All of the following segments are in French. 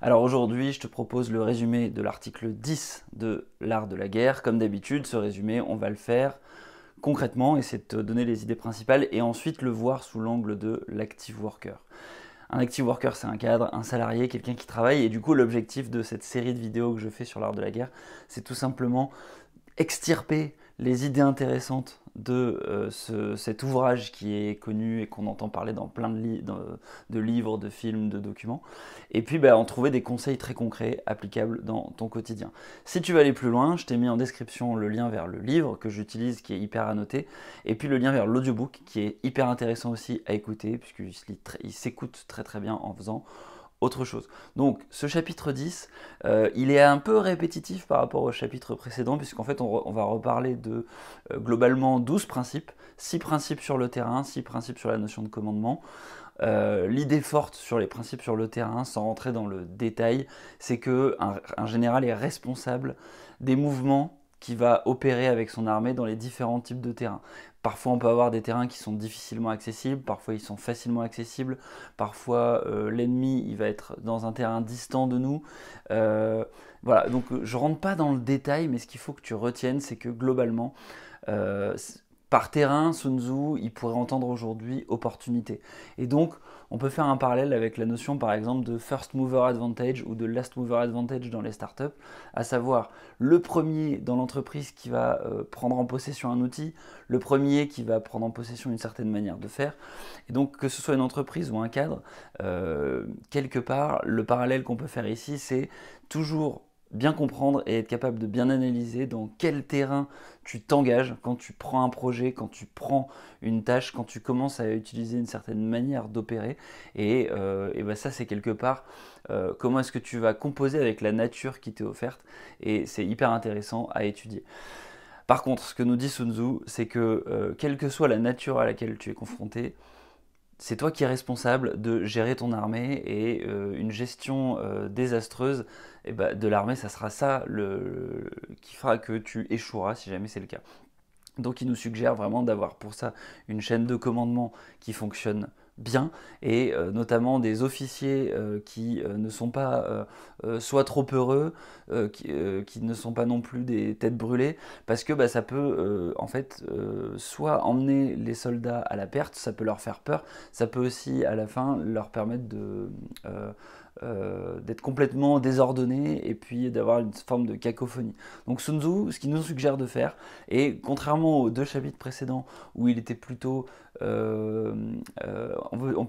Alors aujourd'hui, je te propose le résumé de l'article 10 de l'art de la guerre. Comme d'habitude, ce résumé, on va le faire concrètement, essayer de te donner les idées principales et ensuite le voir sous l'angle de l'active worker. Un active worker, c'est un cadre, un salarié, quelqu'un qui travaille. Et du coup, l'objectif de cette série de vidéos que je fais sur l'art de la guerre, c'est tout simplement extirper les idées intéressantes de cet ouvrage qui est connu et qu'on entend parler dans plein de livres, de films, de documents, et puis en trouver des conseils très concrets applicables dans ton quotidien. Si tu veux aller plus loin, je t'ai mis en description le lien vers le livre que j'utilise qui est hyper annoté, et puis le lien vers l'audiobook qui est hyper intéressant aussi à écouter puisqu'il s'écoute très très bien en faisant autre chose. Donc ce chapitre 10, il est un peu répétitif par rapport au chapitre précédent, puisqu'en fait on va reparler de globalement 12 principes, 6 principes sur le terrain, 6 principes sur la notion de commandement. L'idée forte sur les principes sur le terrain, sans rentrer dans le détail, c'est qu'un général est responsable des mouvements qu'il va opérer avec son armée dans les différents types de terrains. Parfois on peut avoir des terrains qui sont difficilement accessibles, parfois ils sont facilement accessibles, parfois l'ennemi il va être dans un terrain distant de nous. Voilà, donc je rentre pas dans le détail, mais ce qu'il faut que tu retiennes, c'est que globalement, euh, par terrain, Sun Tzu, il pourrait entendre aujourd'hui opportunité. Et donc, on peut faire un parallèle avec la notion, par exemple, de first mover advantage ou de last mover advantage dans les startups, à savoir le premier dans l'entreprise qui va prendre en possession un outil, le premier qui va prendre en possession une certaine manière de faire. Et donc, que ce soit une entreprise ou un cadre, quelque part, le parallèle qu'on peut faire ici, c'est toujours bien comprendre et être capable de bien analyser dans quel terrain tu t'engages quand tu prends un projet, quand tu prends une tâche, quand tu commences à utiliser une certaine manière d'opérer. Et ça, c'est quelque part comment est-ce que tu vas composer avec la nature qui t'est offerte. Et c'est hyper intéressant à étudier. Par contre, ce que nous dit Sun Tzu, c'est que quelle que soit la nature à laquelle tu es confronté, c'est toi qui es responsable de gérer ton armée et une gestion désastreuse de l'armée, ça sera ça qui fera que tu échoueras si jamais c'est le cas. Donc il nous suggère vraiment d'avoir pour ça une chaîne de commandement qui fonctionne bien et notamment des officiers qui ne sont pas soit trop heureux, qui ne sont pas non plus des têtes brûlées, parce que ça peut en fait soit emmener les soldats à la perte, ça peut leur faire peur, ça peut aussi à la fin leur permettre d'être complètement désordonnés et puis d'avoir une forme de cacophonie. Donc Sun Tzu, ce qu'il nous suggère de faire, et contrairement aux deux chapitres précédents où il était plutôt, on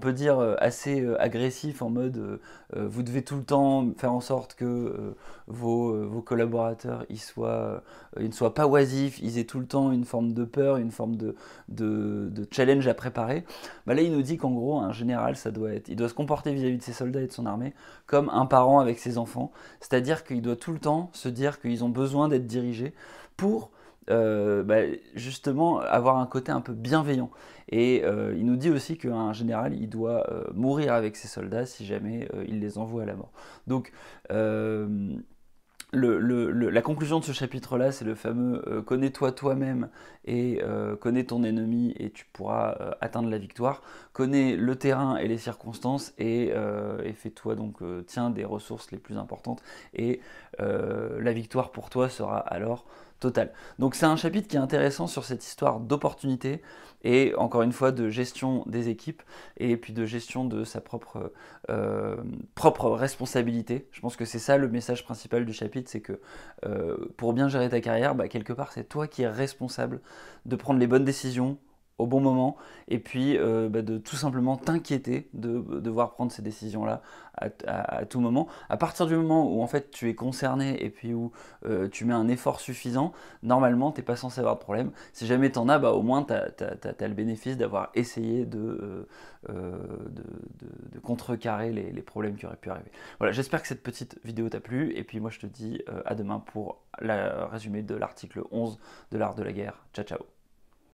peut dire, assez agressif en mode vous devez tout le temps faire en sorte que vos collaborateurs ils ne soient pas oisifs, ils aient tout le temps une forme de peur, une forme de challenge à préparer. Là il nous dit qu'en gros un général il doit se comporter vis-à-vis de ses soldats et de son armée comme un parent avec ses enfants, c'est-à-dire qu'il doit tout le temps se dire qu'ils ont besoin d'être dirigés pour justement avoir un côté un peu bienveillant. Et il nous dit aussi qu'un général, il doit mourir avec ses soldats si jamais il les envoie à la mort. Donc la conclusion de ce chapitre-là, c'est le fameux connais-toi toi-même et connais ton ennemi et tu pourras atteindre la victoire. Connais le terrain et les circonstances et fais-toi donc tiens des ressources les plus importantes et la victoire pour toi sera alors totale. Donc c'est un chapitre qui est intéressant sur cette histoire d'opportunité et encore une fois de gestion des équipes et puis de gestion de sa propre responsabilité. Je pense que c'est ça le message principal du chapitre, c'est que pour bien gérer ta carrière, quelque part c'est toi qui es responsable de prendre les bonnes décisions au bon moment et puis de tout simplement t'inquiéter de devoir prendre ces décisions-là à tout moment. À partir du moment où en fait tu es concerné et puis où tu mets un effort suffisant, normalement t'es pas censé avoir de problème. Si jamais t'en as, au moins t'as le bénéfice d'avoir essayé de contrecarrer les problèmes qui auraient pu arriver. Voilà, j'espère que cette petite vidéo t'a plu et puis moi je te dis à demain pour le résumé de l'article 11 de l'art de la guerre. Ciao ciao.